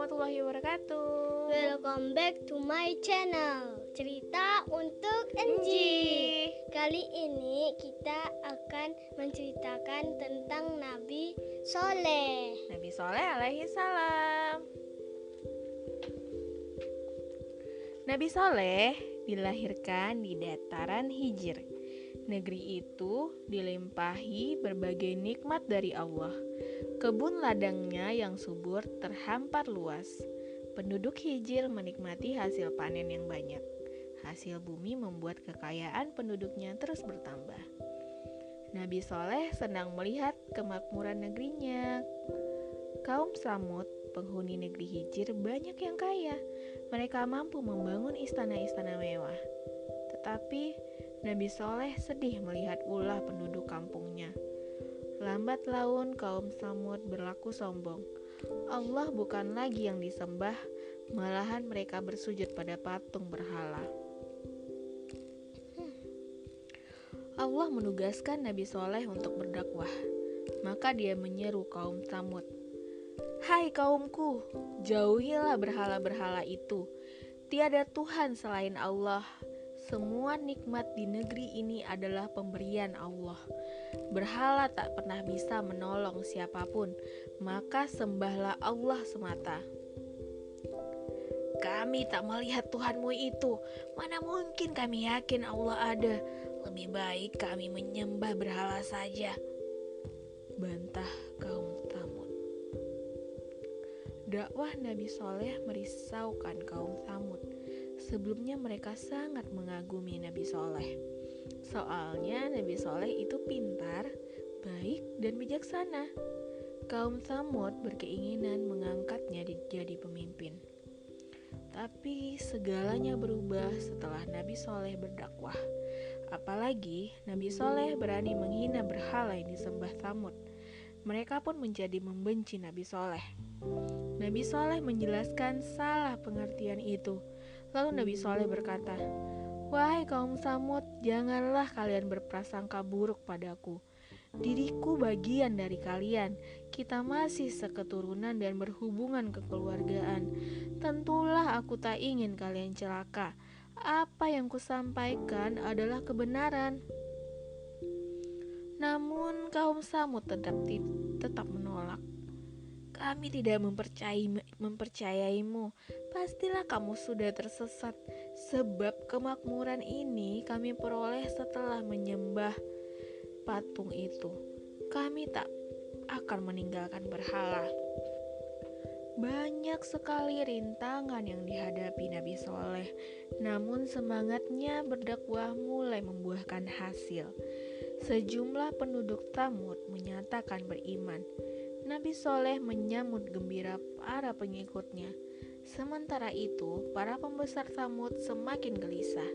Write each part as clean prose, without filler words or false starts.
warahmatullahi wabarakatuh. Welcome back to my channel, cerita untuk Enji. Kali ini kita akan menceritakan tentang Nabi Soleh. Nabi Soleh alaihi salam. Nabi Soleh dilahirkan di dataran Hijr. Negeri itu dilimpahi berbagai nikmat dari Allah. Kebun ladangnya yang subur terhampar luas. Penduduk Hijr menikmati hasil panen yang banyak. Hasil bumi membuat kekayaan penduduknya terus bertambah. Nabi Soleh senang melihat kemakmuran negerinya. Kaum Tsamud, penghuni negeri Hijr, banyak yang kaya. Mereka mampu membangun istana-istana mewah. Tetapi Nabi Soleh sedih melihat ulah penduduk kampungnya. Lambat laun kaum Tsamud berlaku sombong. Allah bukan lagi yang disembah, malahan mereka bersujud pada patung berhala. Allah menugaskan Nabi Soleh untuk berdakwah. Maka dia menyeru kaum Tsamud, "Hai kaumku, jauhilah berhala-berhala itu. Tiada Tuhan selain Allah. Semua nikmat di negeri ini adalah pemberian Allah. Berhala tak pernah bisa menolong siapapun, maka sembahlah Allah semata." "Kami tak melihat Tuhanmu itu. Mana mungkin kami yakin Allah ada. Lebih baik kami menyembah berhala saja," bantah kaum Tsamud. Dakwah Nabi Soleh merisaukan kaum Tsamud. Sebelumnya mereka sangat mengagumi Nabi Soleh. Soalnya Nabi Soleh itu pintar, baik, dan bijaksana. Kaum Tsamud berkeinginan mengangkatnya jadi pemimpin. Tapi segalanya berubah setelah Nabi Soleh berdakwah. Apalagi Nabi Soleh berani menghina berhala yang disembah Tsamud. Mereka pun menjadi membenci Nabi Soleh. Nabi Soleh menjelaskan salah pengertian itu. Lalu Nabi Soleh berkata, "Wahai kaum Tsamud, janganlah kalian berprasangka buruk padaku. Diriku bagian dari kalian. Kita masih seketurunan dan berhubungan kekeluargaan. Tentulah aku tak ingin kalian celaka. Apa yang kusampaikan adalah kebenaran." Namun kaum Tsamud tetap menolak. "Kami tidak mempercayaimu. Pastilah kamu sudah tersesat. Sebab kemakmuran ini kami peroleh setelah menyembah patung itu. Kami tak akan meninggalkan berhala." Banyak sekali rintangan yang dihadapi Nabi Soleh. Namun semangatnya berdakwah mulai membuahkan hasil. Sejumlah penduduk Tsamud menyatakan beriman. Nabi Soleh menyambut gembira para pengikutnya. Sementara itu, para pembesar Tsamud semakin gelisah.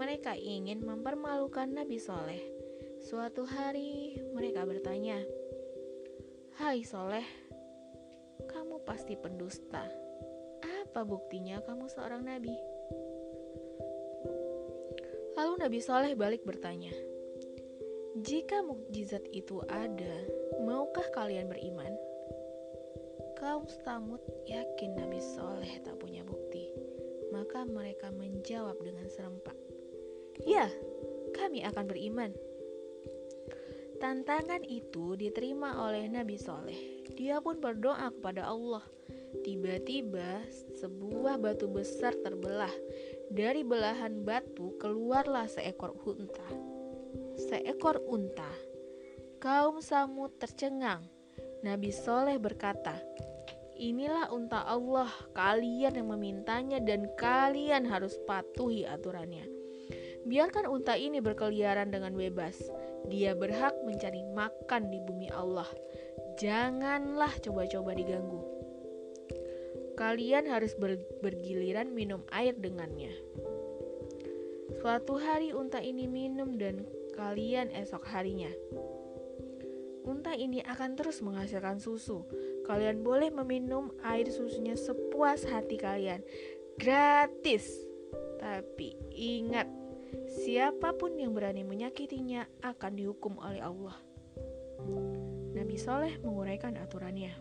Mereka ingin mempermalukan Nabi Soleh. Suatu hari, mereka bertanya, "Hai Soleh, kamu pasti pendusta. Apa buktinya kamu seorang nabi?" Lalu Nabi Soleh balik bertanya, "Jika mukjizat itu ada, maukah kalian beriman?" Kaum Tsamud yakin Nabi Soleh tak punya bukti. Maka mereka menjawab dengan serempak, "Ya, kami akan beriman." Tantangan itu diterima oleh Nabi Soleh. Dia pun berdoa kepada Allah. Tiba-tiba sebuah batu besar terbelah. Dari belahan batu keluarlah seekor unta. Kaum Tsamud tercengang. Nabi Soleh berkata, "Inilah unta Allah, kalian yang memintanya dan kalian harus patuhi aturannya. Biarkan unta ini berkeliaran dengan bebas. Dia berhak mencari makan di bumi Allah. Janganlah coba-coba diganggu. Kalian harus bergiliran minum air dengannya. Suatu hari unta ini minum dan kalian esok harinya. Unta ini akan terus menghasilkan susu. Kalian boleh meminum air susunya sepuas hati kalian. Gratis. Tapi ingat, siapapun yang berani menyakitinya akan dihukum oleh Allah." Nabi Soleh menguraikan aturannya.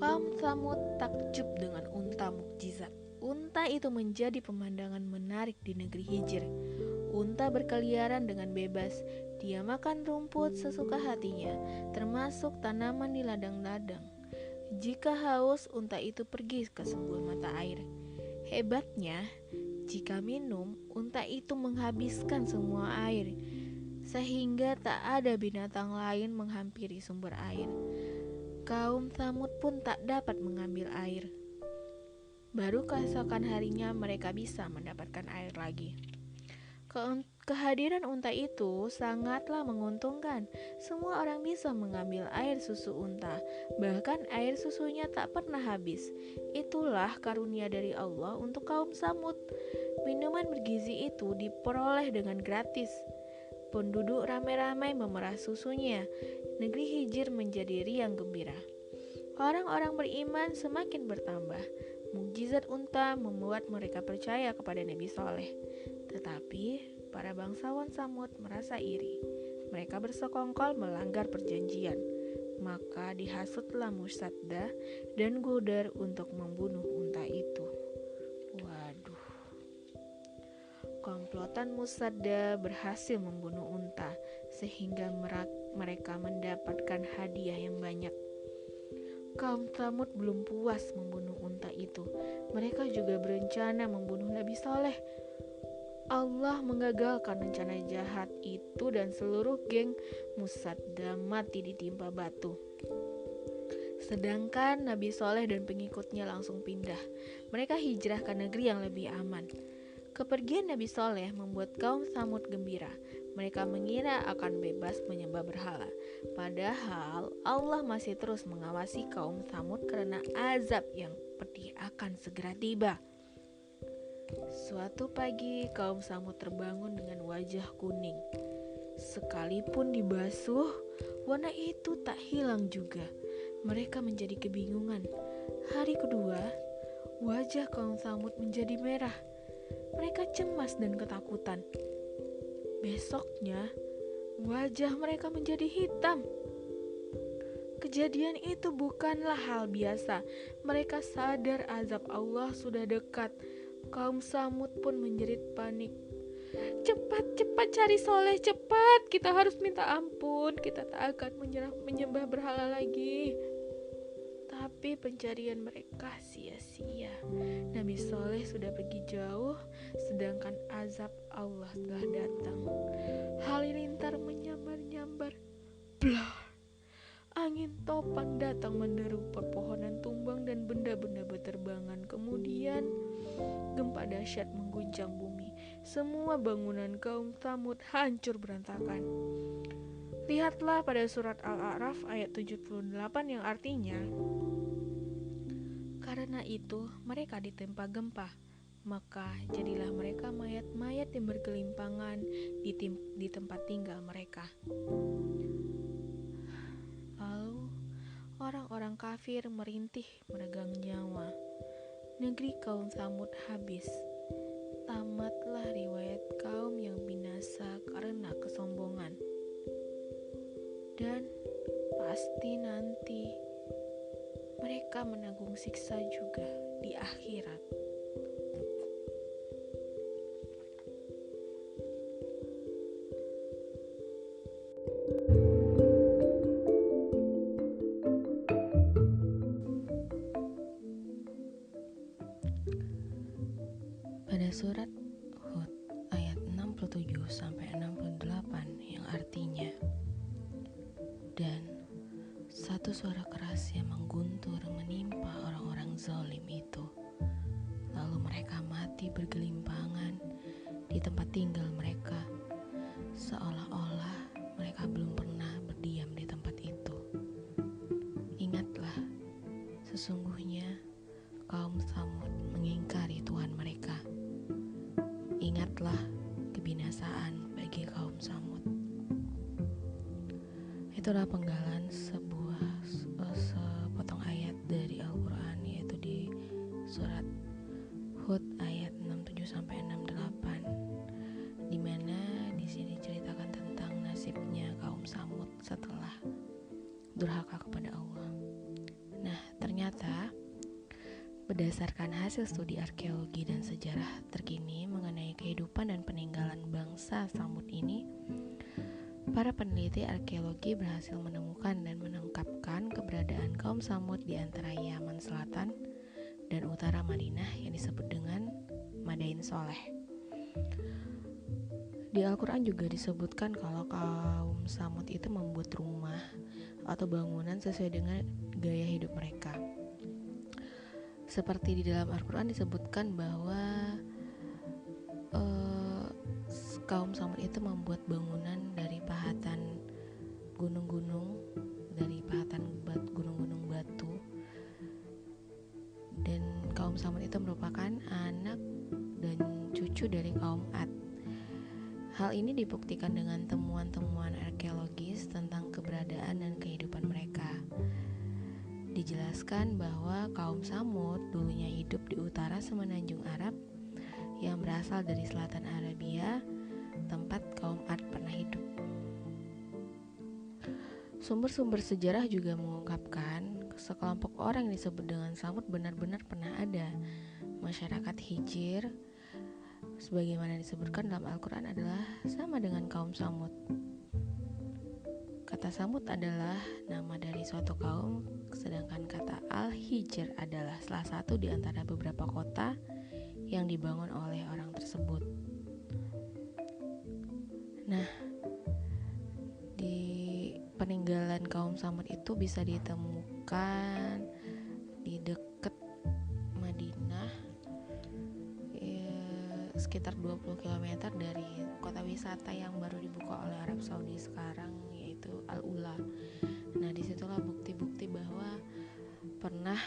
Kaum Tsamud takjub dengan unta mukjizat. Unta itu menjadi pemandangan menarik di negeri Hijr. Unta berkeliaran dengan bebas. Dia makan rumput sesuka hatinya, termasuk tanaman di ladang-ladang. Jika haus, unta itu pergi ke sumber mata air. Hebatnya, jika minum, unta itu menghabiskan semua air, sehingga tak ada binatang lain menghampiri sumber air. Kaum Tsamud pun tak dapat mengambil air. Baru keesokan harinya mereka bisa mendapatkan air lagi. Kehadiran unta itu sangatlah menguntungkan. Semua orang bisa mengambil air susu unta. Bahkan air susunya tak pernah habis. Itulah karunia dari Allah untuk kaum Tsamud. Minuman bergizi itu diperoleh dengan gratis. Penduduk ramai-ramai memerah susunya. Negeri Hijr menjadi riang gembira. Orang-orang beriman semakin bertambah. Mukjizat unta membuat mereka percaya kepada Nabi Soleh. Tetapi para bangsawan Tsamud merasa iri. Mereka bersekongkol melanggar perjanjian. Maka dihasutlah Musaddah dan Ghudar untuk membunuh unta itu. Waduh. Komplotan Musaddah berhasil membunuh unta, sehingga mereka mendapatkan hadiah yang banyak. Kaum Tsamud belum puas membunuh unta itu. Mereka juga berencana membunuh Nabi Soleh. Allah menggagalkan rencana jahat itu dan seluruh geng Musaddah mati ditimpa batu. Sedangkan Nabi Soleh dan pengikutnya langsung pindah. Mereka hijrah ke negeri yang lebih aman. Kepergian Nabi Soleh membuat kaum Tsamud gembira. Mereka mengira akan bebas menyembah berhala. Padahal Allah masih terus mengawasi kaum Tsamud karena azab yang pedih akan segera tiba. Suatu pagi kaum Tsamud terbangun dengan wajah kuning. Sekalipun dibasuh, warna itu tak hilang juga. Mereka menjadi kebingungan. Hari kedua, wajah kaum Tsamud menjadi merah. Mereka cemas dan ketakutan. Besoknya, wajah mereka menjadi hitam. Kejadian itu bukanlah hal biasa. Mereka sadar azab Allah sudah dekat. Kaum Tsamud pun menjerit panik. Cepat cari Soleh, cepat. Kita harus minta ampun. Kita tak akan menyembah berhala lagi. Tapi pencarian mereka sia-sia. Nabi Soleh sudah pergi jauh, sedangkan azab Allah telah datang. Halilintar menyambar-nyambar. Blah! Angin topan datang menderu, pepohonan tumbang dan benda-benda berterbangan. Kemudian gempa dahsyat mengguncang bumi. Semua bangunan kaum Tsamud hancur berantakan. Lihatlah pada surat Al-A'raf ayat 78 yang artinya, karena itu mereka ditempa gempa, maka jadilah mereka mayat-mayat yang bergelimpangan di tempat tinggal mereka. Lalu orang-orang kafir merintih meregang nyawa. Negeri kaum Tsamud habis. Tamatlah riwayat kaum yang binasa karena kesombongan. Dan pasti nanti mereka menanggung siksa juga di akhirat. Pada surat Hud ayat 67-68 yang artinya, dan satu suara keras yang mengguntur menimpa orang-orang zalim itu. Lalu mereka mati bergelimpangan di tempat tinggal mereka, seolah-olah mereka belum pernah berdiam di tempat itu. Ingatlah, sesungguhnya kaum Tsamud mengingkari Tuhan mereka. Ingatlah kebinasaan bagi kaum Tsamud. Itulah penggalan sepotong ayat dari Al-Quran, yaitu di surat Hud ayat 67-68, di mana di sini ceritakan tentang nasibnya kaum Tsamud setelah durhaka kepada Allah. Nah, ternyata berkata, berdasarkan hasil studi arkeologi dan sejarah terkini mengenai kehidupan dan peninggalan bangsa Tsamud ini, para peneliti arkeologi berhasil menemukan dan menangkapkan keberadaan kaum Tsamud di antara Yaman Selatan dan utara Madinah yang disebut dengan Madain Soleh. Di Al-Quran juga disebutkan kalau kaum Tsamud itu membuat rumah atau bangunan sesuai dengan gaya hidup mereka. Seperti di dalam Al-Quran disebutkan bahwa kaum Tsamud itu membuat bangunan dari pahatan gunung-gunung, dari pahatan gunung-gunung batu. Dan kaum Tsamud itu merupakan anak dan cucu dari kaum Ad. Hal ini dibuktikan dengan temuan-temuan arkeologis tentang keberadaan dan kehidupan mereka. Dijelaskan bahwa kaum Tsamud dulunya hidup di utara semenanjung Arab yang berasal dari selatan Arabia, tempat kaum Ad pernah hidup. Sumber-sumber sejarah juga mengungkapkan sekelompok orang yang disebut dengan Tsamud benar-benar pernah ada. Masyarakat Hijr, sebagaimana disebutkan dalam Al-Quran, adalah sama dengan kaum Tsamud. Kata Tsamud adalah nama dari suatu kaum, sedangkan kata Al-Hijr adalah salah satu di antara beberapa kota yang dibangun oleh orang tersebut. Nah, di peninggalan kaum Tsamud itu bisa ditemukan di dekat Madinah, sekitar 20 km dari kota wisata yang baru dibuka oleh Arab Saudi sekarang, yaitu Al-Ula. Nah, disitulah bukti-bukti bahwa pernah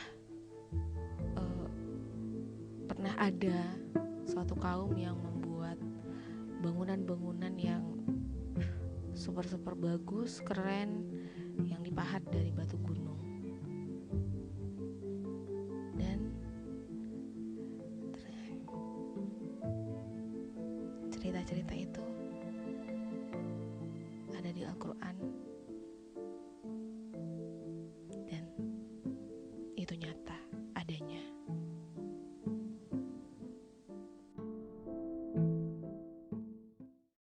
ada suatu kaum yang membuat bangunan-bangunan yang super bagus, keren, yang dipahat dari batu gunung. Dan cerita-cerita itu ada di Al-Quran.